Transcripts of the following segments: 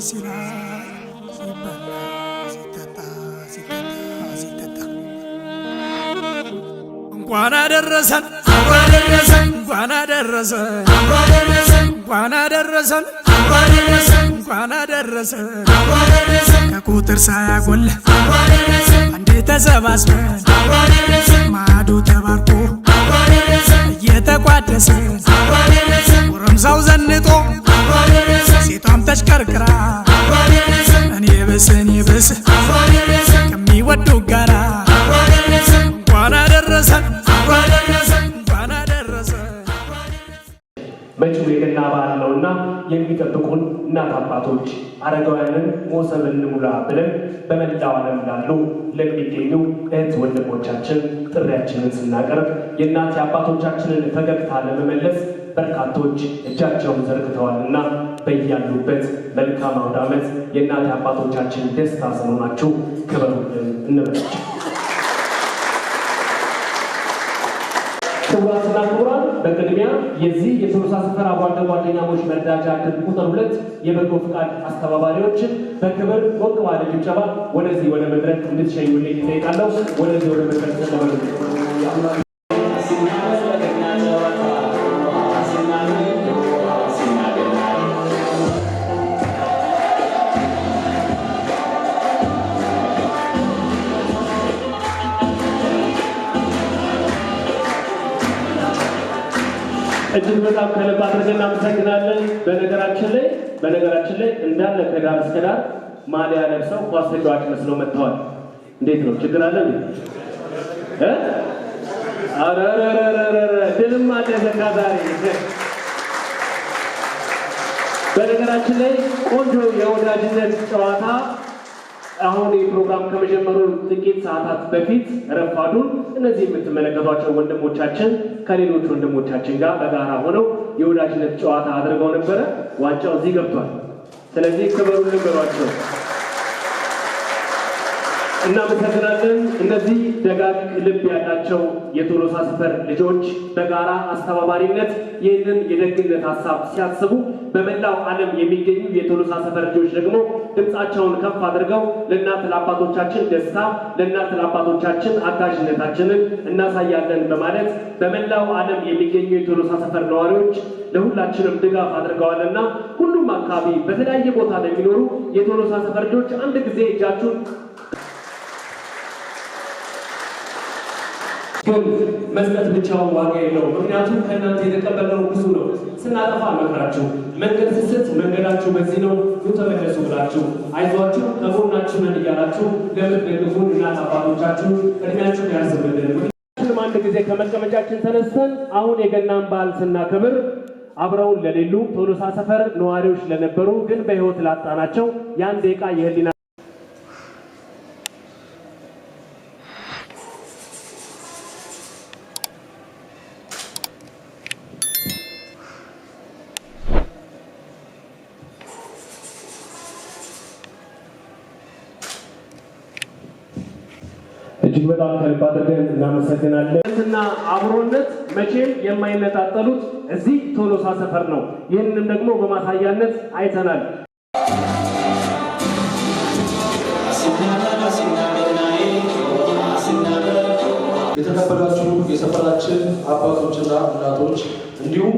ደስ ይላል ሲበላ ሲጠጣ እንኳን አደረሰን እንኳን አደረሰን ከቁጥር ሳያጎል አንዴ ተሰባስበን ማዶ ተባርኮ እየተቋደሰ ጎረምሳው ዘንጦ ሴቷም ተሽከርክራ እኔ ብስ ከሚወዱ ጋራ እንኳን አደረሰን እንኳን አደረሰን። መጪው የገና በዓል ነውና የሚጠብቁን እናት አባቶች አረጋውያንን ሞሰብ እንሙላ ብለን በመላው ዓለም ላሉ ለሚገኙ እህት ወንድሞቻችን ጥሪያችንን ስናቀርብ የእናት አባቶቻችንን ፈገግታ ለመመለስ በርካቶች እጃቸውን ዘርግተዋልና በያሉበት መልካም አውደ ዓመት የእናት አባቶቻችን ደስታ ስለሆናችሁ ክበሩልን እንበላቸው። ክቡራትና ክቡራን፣ በቅድሚያ የዚህ የቶሎሳ ሰፈር አቧልደ ጓደኛሞች መርዳጃ ድር ቁጥር 2 የበጎ ፍቃድ አስተባባሪዎችን በክብር ሞቅ ባለ ጭብጨባ ወደዚህ ወደ መድረክ እንድትሸኙልኝ እጠይቃለሁ። ወደዚህ ወደ መድረክ ተመልካቾች እጅግ በጣም ከልብ አድርገን እናመሰግናለን። በነገራችን ላይ እንዳለ ከዳር እስከ ዳር ማሊያ ለብሰው ኳስ ተጫዋች መስለው መጥተዋል። እንዴት ነው? ችግር አለ እንዴ? ድልም አለ ዘካ ዛሬ። በነገራችን ላይ ቆንጆ የወዳጅነት ጨዋታ አሁን የፕሮግራም ከመጀመሩ ጥቂት ሰዓታት በፊት ረፋዱን እነዚህ የምትመለከቷቸው ወንድሞቻችን ከሌሎች ወንድሞቻችን ጋር በጋራ ሆነው የወዳጅነት ጨዋታ አድርገው ነበረ። ዋንጫው እዚህ ገብቷል። ስለዚህ ክበሩልን በሏቸው። እናመሰግናለን። እነዚህ ደጋግ ልብ ያላቸው የቶሎሳ ሰፈር ልጆች በጋራ አስተባባሪነት ይህንን የደግነት ሀሳብ ሲያስቡ በመላው ዓለም የሚገኙ የቶሎሳ ሰፈር ልጆች ደግሞ ድምፃቸውን ከፍ አድርገው ለእናት ለአባቶቻችን ደስታ፣ ለእናት ለአባቶቻችን አጋዥነታችንን እናሳያለን በማለት በመላው ዓለም የሚገኙ የቶሎሳ ሰፈር ነዋሪዎች ለሁላችንም ድጋፍ አድርገዋልና ሁሉም አካባቢ በተለያየ ቦታ ለሚኖሩ የቶሎሳ ሰፈር ልጆች አንድ ጊዜ እጃችሁን ግን መስጠት ብቻውን ዋጋ የለውም። ምክንያቱም ከእናንተ የተቀበልነው ብዙ ነው። ስናጠፋ መክራችሁ፣ መንገድ ስስት መንገዳችሁ በዚህ ነው ኑ ተመለሱ ብላችሁ አይዟችሁ ከጎናችሁ ነን እያላችሁ ለምትደግፉን እናት አባቶቻችሁ እድሜያችሁን ያርዝምልን። አንድ ጊዜ ከመቀመጫችን ተነስተን አሁን የገናን በዓል ስናከብር አብረውን ለሌሉ ቶሎሳ ሰፈር ነዋሪዎች ለነበሩ ግን በሕይወት ላጣናቸው የአንድ ደቂቃ የህሊና እጅግ በጣም ከልብ አድርገን እናመሰግናለን። እና አብሮነት መቼም የማይነጣጠሉት እዚህ ቶሎሳ ሰፈር ነው። ይህንንም ደግሞ በማሳያነት አይተናል። የተከበራችሁ የሰፈራችን አባቶችና እናቶች እንዲሁም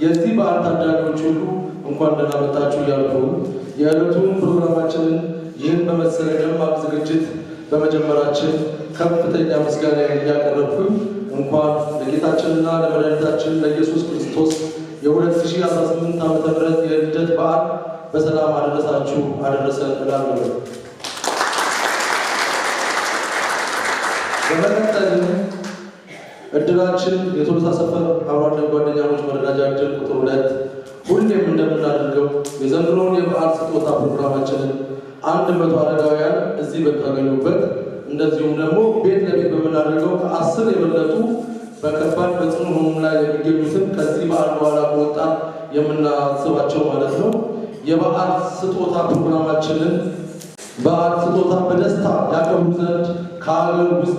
የዚህ በዓል ታዳሚዎች ሁሉ እንኳን ደህና መጣችሁ እያልኩ የዕለቱን ፕሮግራማችንን ይህን በመሰለ ደማቅ ዝግጅት በመጀመራችን ከፍተኛ ምስጋና እያቀረብኩኝ እንኳን ለጌታችንና ለመድኃኒታችን ለኢየሱስ ክርስቶስ የ2018 ዓ.ም የልደት በዓል በሰላም አደረሳችሁ አደረሰን እላለሁ። በመቀጠልም እድራችን የቶሎሳ ሰፈር አብሮ ጓደኛሞች መረዳጃ እድር ቁጥር 2 ሁሌም እንደምናደርገው የዘንድሮውን የበዓል ስጦታ ፕሮግራማችንን 100 አረጋውያን እዚህ በተገኙበት እንደዚሁም ደግሞ ቤት ለቤት በምናደርገው ከ10 የበለጡ በከባድ በጽኑ ህመም ላይ የሚገኙትን ከዚህ በዓል በኋላ ከወጣ የምናስባቸው ማለት ነው የበዓል ስጦታ ፕሮግራማችንን በዓል ስጦታ በደስታ ያከብሩ ዘንድ ከሀገር ውስጥ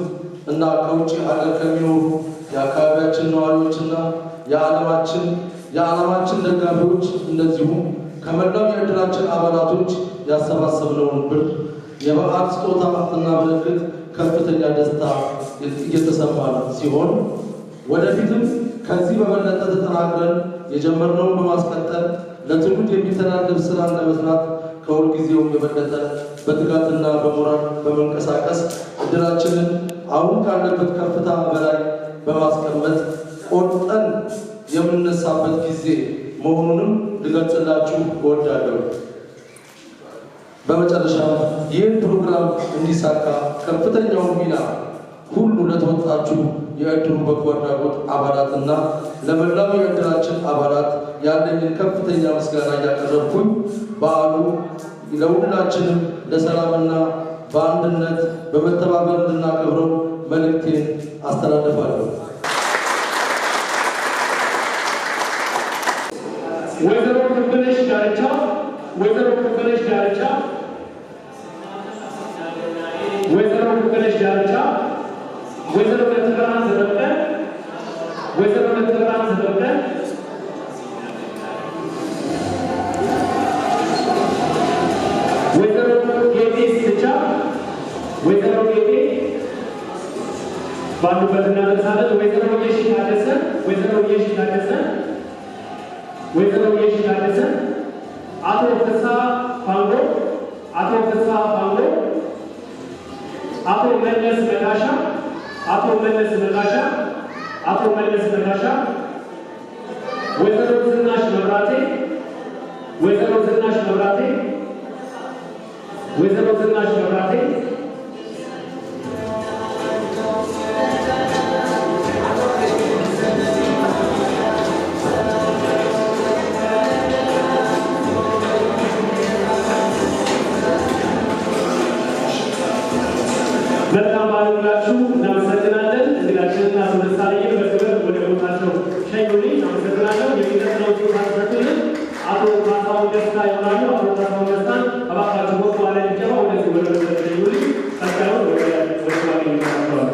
እና ከውጭ ሀገር ከሚኖሩ የአካባቢያችን ነዋሪዎችና የዓለማችን ደጋፊዎች እንደዚሁም ከመላው የእድራችን አባላቶች ያሰባሰብነውን ብር የበዓል ስጦታ ስናበረክት ከፍተኛ ደስታ እየተሰማን ሲሆን ወደፊትም ከዚህ በበለጠ ተጠናክረን የጀመርነውን በማስቀጠል ለትውልድ የሚተላለፍ ስራን ለመስራት ከሁልጊዜውም የበለጠ በትጋትና በሞራል በመንቀሳቀስ እድራችንን አሁን ካለበት ከፍታ በላይ በማስቀመጥ ቆርጠን የምንነሳበት ጊዜ መሆኑንም ልገልጽላችሁ እወዳለሁ። በመጨረሻ ይህን ፕሮግራም እንዲሳካ ከፍተኛውን ሚና ሁሉ ለተወጣችሁ የእድሩ በጎ አድራጎት አባላትና ለመላው የእድራችን አባላት ያለኝን ከፍተኛ ምስጋና እያቀረብኩኝ በዓሉ ለሁላችንም ለሰላምና በአንድነት በመተባበር እንድናከብረው መልእክቴን አስተላልፋለሁ። ወይዘሮ ክብነሽ ዳርቻ ወይዘሮ ክብነሽ ዳርቻ ወይዘሮ ክብነሽ ዳርቻ ወይዘሮ ለተብራን ተደብቀ ወይዘሮ ለተብራን ተደብቀ ወይዘሮ ጌጤ ስቻ ወይዘሮ ጌጤ ባሉበት እናነሳለን። ወይዘሮ የሺ ታደሰ ወይዘሮ የሺ ታደሰ ወይዘሮ የሺ ታደሰ አቶ ፍስሐ ፋንጎ አቶ ፍስሐ ፋንጎ አቶ መለስ ነጋሻ አቶ መለስ ነጋሻ አቶ መለስ ነጋሻ ወይዘሮ ዝናሽ መብራቴ ወይዘሮ ዝናሽ መብራቴ ወይዘሮ ዝናሽ መብራቴ መልካም ባሉላችሁ እናመሰግናለን። እንግዳችንና ተመሳሳይን በክብር ወደ ቦታቸው ሸኙልኝ። እናመሰግናለን። የሚቀጥለው ተሳትፎልን አቶ ካሳሁን ደስታ ይሆናሉ። አቶ ካሳሁን ደስታን እባካችሁ ሞቅ ባለ ጭብጨባ ወደዚህ ወደ ቦታቸው ሸኙልኝ። ቀጣዩን ወደ ቦታው ይመጣቸዋል።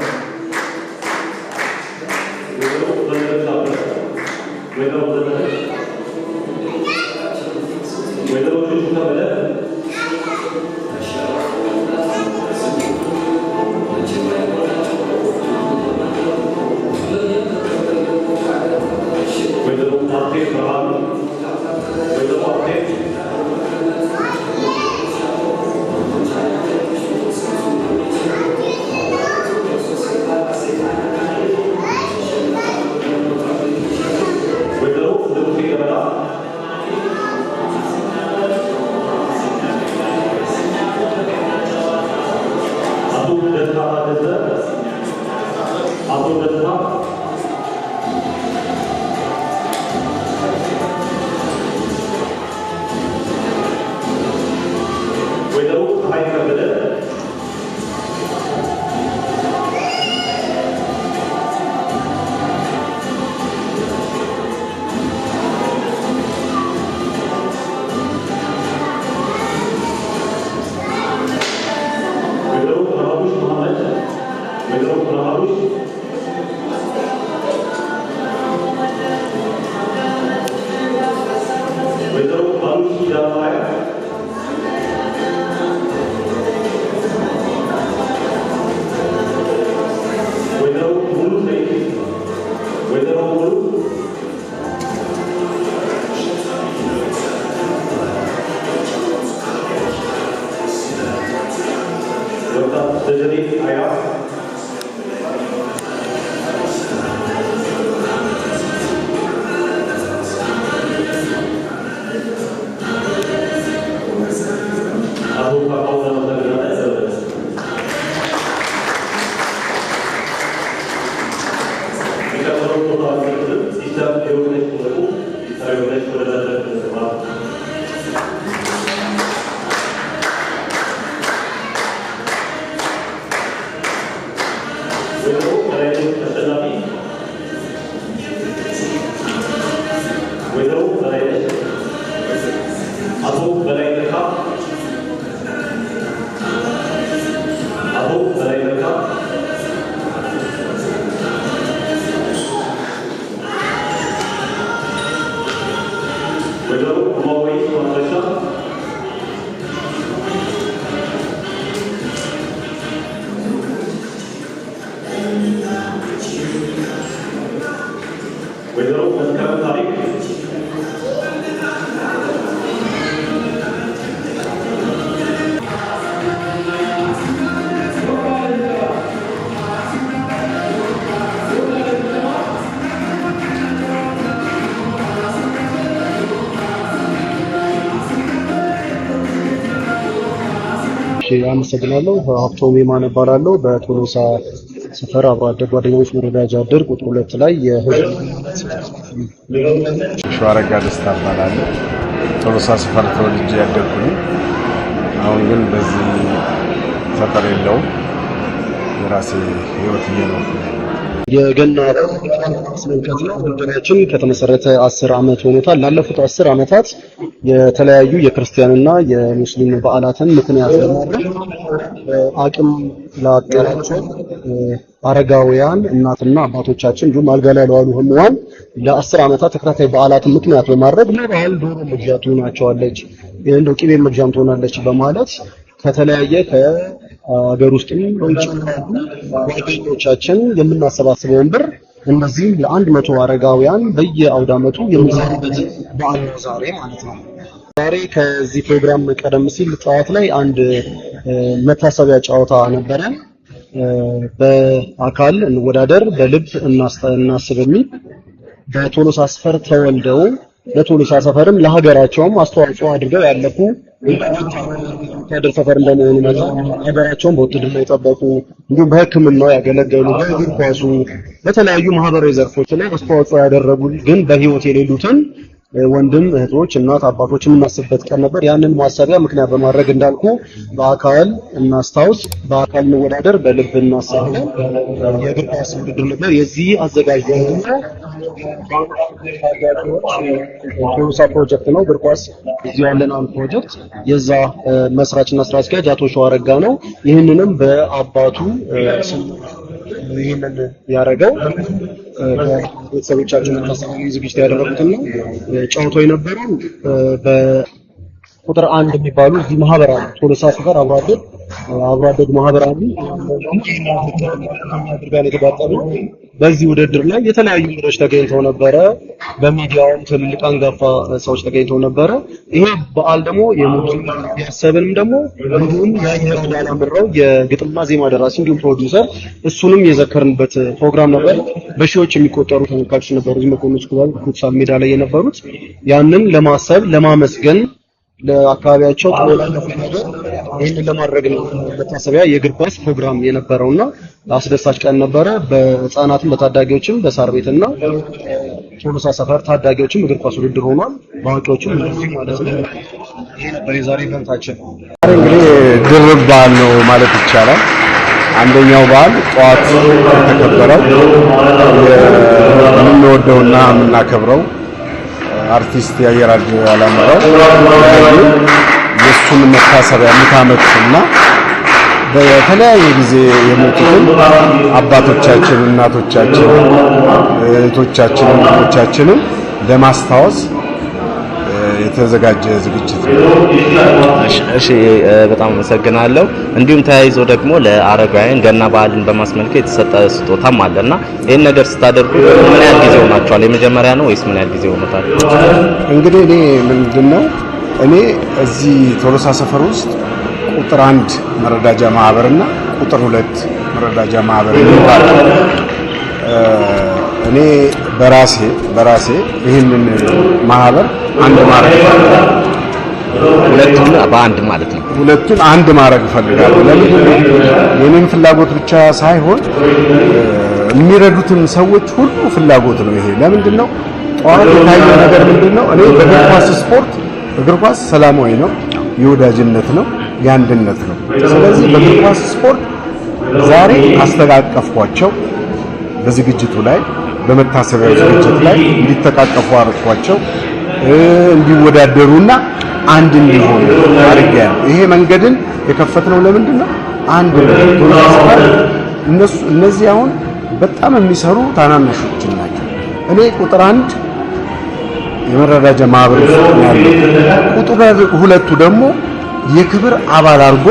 አመሰግናለሁ። ሀብቶም የማነ እባላለሁ። በቶሎሳ ሰፈር አብሮ አደግ ጓደኛሞች መረዳጃ እድር ቁጥር 2 ላይ የህዝብ ሸዋረጋ ደስታ እባላለሁ። ቶሎሳ ሰፈር ተወልጄ ያደግኩኝ። አሁን ግን በዚህ ሰፈር የለውም። የራሴ ህይወት እየኖርኩ ነው። የገና ስንቀት ነው። እድራችን ከተመሰረተ 10 ዓመት ሆኖታል። ላለፉት 10 ዓመታት የተለያዩ የክርስቲያንና የሙስሊም በዓላትን ምክንያት በማድረግ አቅም ላጣቸው አረጋውያን እናትና አባቶቻችን እንዲሁም አልጋ ላይ ለዋሉ ህሙማን ለ10 ዓመታት ተከታታይ በዓላትን ምክንያት በማድረግ ለበዓል ዶሮ መግዣ ትሆናቸዋለች፣ እንደው ቅቤ መግዣም ትሆናለች በማለት ከተለያየ ከሀገር ውስጥም ከውጭ ጓደኞቻችን የምናሰባስበውን ብር እነዚህ ለ100 አረጋውያን በየአውደ ዓመቱ የሚሰሩበት በዓል ነው ዛሬ ማለት ነው። ዛሬ ከዚህ ፕሮግራም ቀደም ሲል ጠዋት ላይ አንድ መታሰቢያ ጨዋታ ነበረ። በአካል እንወዳደር በልብ እናስብ የሚል በቶሎሳ ሰፈር ተወልደው ለቶሎሳ ሰፈርም ለሀገራቸውም አስተዋጽኦ አድርገው ያለፉ ወታደር ሰፈር እንደመሆኑ መጠን ሀገራቸውን በውትድርና የጠበቁ እንዲሁም በሕክምናው ያገለገሉ በእግር ኳሱ በተለያዩ ማህበራዊ ዘርፎች ላይ አስተዋጽኦ ያደረጉ ግን በህይወት የሌሉትን ወንድም እህቶች እናት አባቶች የምናስብበት ቀን ነበር። ያንን ማሰቢያ ምክንያት በማድረግ እንዳልኩ በአካል እናስታውስ በአካል እንወዳደር በልብ እናስብ የእግር ኳስ ውድድር ነበር። የዚህ አዘጋጅ ደግሞ ቶሎሳ ፕሮጀክት ነው። እግር ኳስ እዚህ ያለን አንድ ፕሮጀክት የዛ መስራችና ስራ አስኪያጅ አቶ ሸዋረጋ ነው። ይህንንም በአባቱ ስም ይህንን ያደረገው ቤተሰቦቻችን ተሰባስበው ዝግጅት ያደረጉትና ጨዋታው የነበረው በቁጥር 1 የሚባሉ እዚህ ማህበር አለ። ቶሎሳ ሰፈር አብሮ አደግ ማህበር አለ። አድርጋን የተባጠሩ በዚህ ውድድር ላይ የተለያዩ እንግዶች ተገኝተው ነበረ። በሚዲያውም ትልልቅ አንጋፋ ሰዎች ተገኝተው ነበረ። ይሄ በዓል ደግሞ የሙዚቃ ያሰብንም ደግሞ እንዲሁም ያላምረው የግጥምና ዜማ ደራሲ እንዲሁም ፕሮዲውሰር እሱንም የዘከርንበት ፕሮግራም ነበር። በሺዎች የሚቆጠሩ ተመልካቾች ነበሩ። መኮንኖች ኩሳል ሜዳ ላይ የነበሩት ያንን ለማሰብ ለማመስገን ለአካባቢያቸው ተወላለፉ ነገር ይሄንን ለማድረግ ነው መታሰቢያ የእግር ኳስ ፕሮግራም የነበረውና አስደሳች ቀን ነበረ። በህፃናትም በታዳጊዎችም በሳር ቤትና ቶሎሳ ሰፈር ታዳጊዎችም እግር ኳስ ውድድር ሆኗል። ባንኮችም እንደዚህ ማለት ነው። ይሄ ነበር የዛሬ ኢቨንታችን። እንግዲህ ድርብ በዓል ነው ማለት ይቻላል። አንደኛው በዓል ጠዋት የተከበረው የምንወደውና የምናከብረው አርቲስት ያየራድ ያላምረው የሱን መታሰቢያ ዓመትና በተለያየ ጊዜ የሞቱትን አባቶቻችን እናቶቻችን እህቶቻችን ወንድሞቻችንን ለማስታወስ የተዘጋጀ ዝግጅት ነው። እሺ በጣም አመሰግናለሁ። እንዲሁም ተያይዞ ደግሞ ለአረጋውያን ገና በዓልን በማስመልከት የተሰጠ ስጦታም አለና ይሄን ነገር ስታደርጉ ምን ያህል ጊዜ ሆናችኋል? የመጀመሪያ ነው ወይስ ምን ያህል ጊዜ ሆኖታል? እንግዲህ እኔ ምንድነው እኔ እዚህ ቶሎሳ ሰፈር ውስጥ ቁጥር 1 መረዳጃ ማህበርና ቁጥር 2 መረዳጃ ማህበር ይባላል። እኔ በራሴ ይህንን ማህበር አንድ ማድረግ ሁለቱን በአንድ ማለት ነው። ሁለቱን አንድ ማድረግ ፈልጋለሁ። ለምን የኔን ፍላጎት ብቻ ሳይሆን የሚረዱትን ሰዎች ሁሉ ፍላጎት ነው ይሄ። ለምንድነው ጠዋት የታየው ነገር ምንድነው? እኔ በእግር ኳስ ስፖርት እግር ኳስ ሰላማዊ ነው፣ የወዳጅነት ነው፣ የአንድነት ነው። ስለዚህ በእግር ኳስ ስፖርት ዛሬ አስተቃቀፍኳቸው። በዝግጅቱ ላይ በመታሰቢያው ዝግጅት ላይ እንዲተቃቀፉ አርኳቸው እንዲወዳደሩና አንድ እንዲሆኑ አድርጌያለሁ። ይሄ መንገድን የከፈትነው ለምንድን ነው? አንድ እነዚህ አሁን በጣም የሚሰሩ ታናናሾች ናቸው። እኔ ቁጥር 1 የመረዳጃ ማህበር ውስጥ ያለው ቁጥር 2 ደግሞ የክብር አባል አድርጎ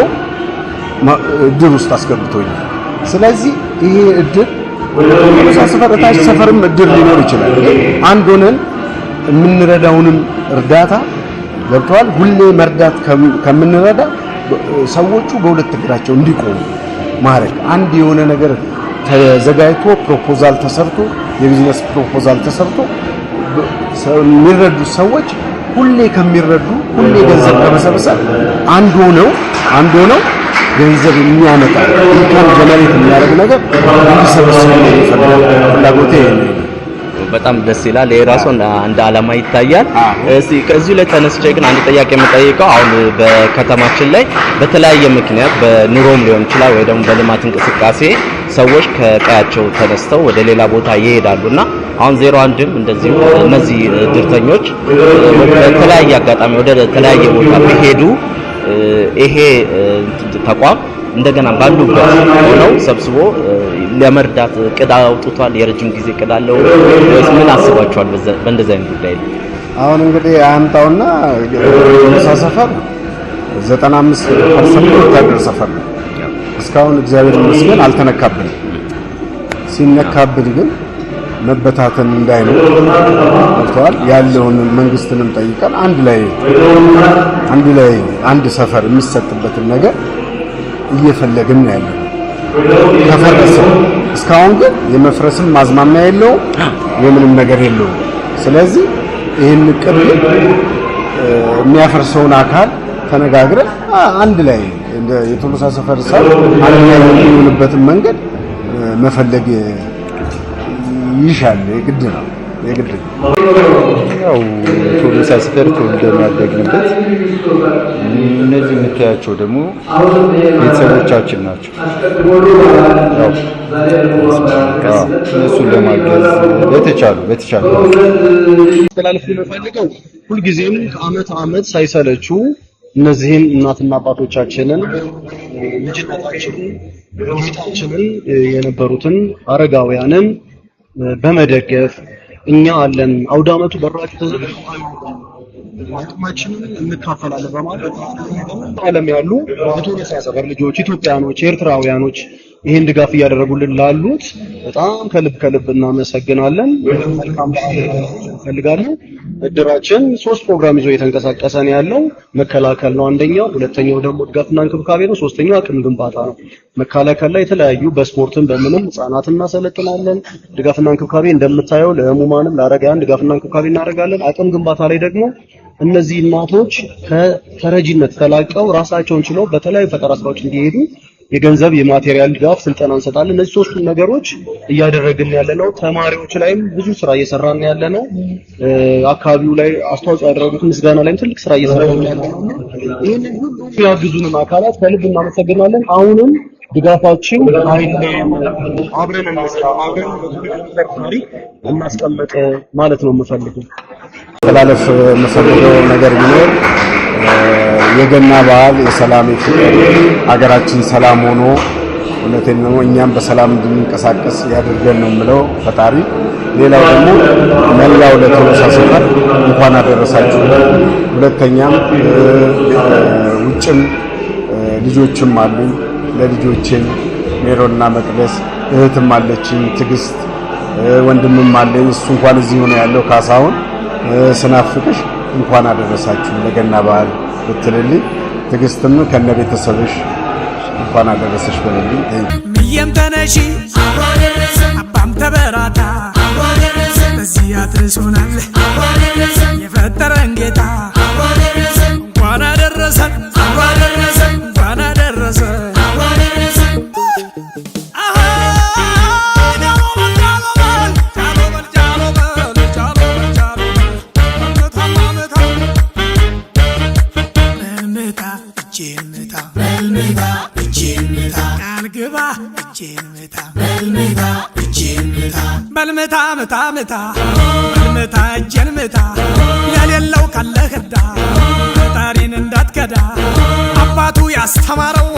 እድር ውስጥ አስገብቶኛል። ስለዚህ ይሄ እድር ቶሎሳ ሰፈር ታች ሰፈርም እድር ሊኖር ይችላል። አንድ ሆነን የምንረዳውንም እርዳታ ገብተዋል። ሁሌ መርዳት ከምንረዳ ሰዎቹ በሁለት እግራቸው እንዲቆሙ ማድረግ አንድ የሆነ ነገር ተዘጋጅቶ ፕሮፖዛል ተሰርቶ የቢዝነስ ፕሮፖዛል ተሰርቶ የሚረዱ ሰዎች ሁሌ ከሚረዱ ሁሌ ገንዘብ ከመሰብሰብ አንድ ሆነው ገንዘብ የሚያመጣ ኢንካም ጀነሬት የሚያደርግ ነገር እንዲሰበስብ ነው የሚፈልገው። ፍላጎቴ ነው። በጣም ደስ ይላል። የራሱ እንደ ዓላማ ይታያል። እስቲ ከዚህ ላይ ተነስቼ ግን አንድ ጥያቄ የምጠይቀው አሁን በከተማችን ላይ በተለያየ ምክንያት በኑሮም ሊሆን ይችላል ወይ ደግሞ በልማት እንቅስቃሴ ሰዎች ከቀያቸው ተነስተው ወደ ሌላ ቦታ ይሄዳሉና አሁን 01ም እንደዚሁ እነዚህ ድርተኞች በተለያየ አጋጣሚ ወደ ተለያየ ቦታ ቢሄዱ ይሄ ተቋም እንደገና ባሉበት ሆነው ሰብስቦ ለመርዳት እቅድ አውጥቷል? የረጅም ጊዜ እቅድ አለው ወይስ ምን አስባችኋል በእንደዚህ አይነት ጉዳይ? አሁን እንግዲህ አያምጣውና ቶሎሳ ሰፈር 95% ወታደር ሰፈር ነው። እስካሁን እግዚአብሔር ይመስገን አልተነካብንም። ሲነካብን ግን መበታተን እንዳይኖር ወጥቷል። ያለውን መንግስትንም ጠይቀን አንድ ላይ አንድ ሰፈር የሚሰጥበትን ነገር እየፈለግን ያለው ከፈረሰ እስካሁን ግን የመፍረስም ማዝማሚያ የለውም፣ የምንም ነገር የለውም። ስለዚህ ይህን ቅብ የሚያፈርሰውን አካል ተነጋግረን አንድ ላይ እንደ የቶሎሳ ሰፈር ሰው አንድ ላይ የሚሆንበትን መንገድ መፈለግ ይሻል። የግድ ነው። ያው ቶሎሳ ሰፈር ተወልደን ያደግንበት እነዚህ የምታያቸው ደግሞ ቤተሰቦቻችን ናቸው። እነሱን ለማገዝ በተቻለ ተላልፎ የምፈልገው ሁልጊዜም ከአመት አመት ሳይሰለቹ እነዚህን እናትና አባቶቻችንን ልጅነታችንን ህይወታችንን የነበሩትን አረጋውያንን በመደገፍ እኛ አለን አውደ አመቱ በራችሁ ተዘግቶ አቅማችንን እንካፈላለን በማለት ዓለም ያሉ የቶሎሳ ሰፈር ልጆች ኢትዮጵያኖች፣ ኤርትራውያኖች ይሄን ድጋፍ እያደረጉልን ላሉት በጣም ከልብ እናመሰግናለን። መልካም እንፈልጋለን። እድራችን 3 ፕሮግራም ይዞ የተንቀሳቀሰ ነው ያለው። መከላከል ነው አንደኛው፣ ሁለተኛው ደግሞ ድጋፍና እንክብካቤ ነው፣ ሶስተኛው አቅም ግንባታ ነው። መከላከል ላይ የተለያዩ በስፖርትም በምንም ህጻናትን እናሰለጥናለን። ድጋፍና እንክብካቤ እንደምታየው ለህሙማንም ለአረጋውያን ድጋፍና እንክብካቤ እናደርጋለን። አቅም ግንባታ ላይ ደግሞ እነዚህ እናቶች ከተረጂነት ተላቀው ራሳቸውን ችለው በተለያዩ ፈጠራ ስራዎች እንዲሄዱ የገንዘብ የማቴሪያል ድጋፍ ስልጠና እንሰጣለን። እነዚህ 3 ነገሮች እያደረግን ያለነው። ተማሪዎች ላይም ብዙ ስራ እየሰራን ያለነው። አካባቢው ላይ አስተዋጽኦ ያደረጉት ምስጋና ላይም ትልቅ ስራ እየሰራን ያለነው። ይሄንን ሁሉ ያግዙንን አካላት ከልብ እናመሰግናለን። አሁንም ድጋፋችን አይለየን፣ አብረን እንስራ፣ አብረን በታሪክ እናስቀምጥ ማለት ነው የምፈልገው። ተላለፍ የምፈልገው ነገር ቢኖር የገና በዓል የሰላም ፍቅር ሀገራችን ሰላም ሆኖ እውነቴን ነው እኛም በሰላም እንድንቀሳቀስ ያድርገን ነው የምለው ፈጣሪ። ሌላው ደግሞ መላው ለቶሎሳ ሰፈር እንኳን አደረሳችሁ። ሁለተኛም ውጭም ልጆችም አሉ። ለልጆቼም ሜሮና መቅደስ እህትም አለችኝ፣ ትግስት ወንድምም አለኝ። እሱ እንኳን እዚህ ሆነ ያለው ካሳሁን ስናፍቅሽ እንኳን አደረሳችሁ ለገና በዓል ብትልልኝ፣ ትግስትም ከነ ቤተሰብሽ እንኳን አደረሰሽ በልልኝ። ምየም ተነሺ አባም ተበራታ በዚህ አድርሶናል የፈጠረን ጌታ እንኳን አደረሰን እንኳን አደረሰን። በልምታ ምታ ምታ በልምታ እጄን ምታ የሌለው ካለ ህዳ ፈጣሪን እንዳትከዳ አባቱ ያስተማረው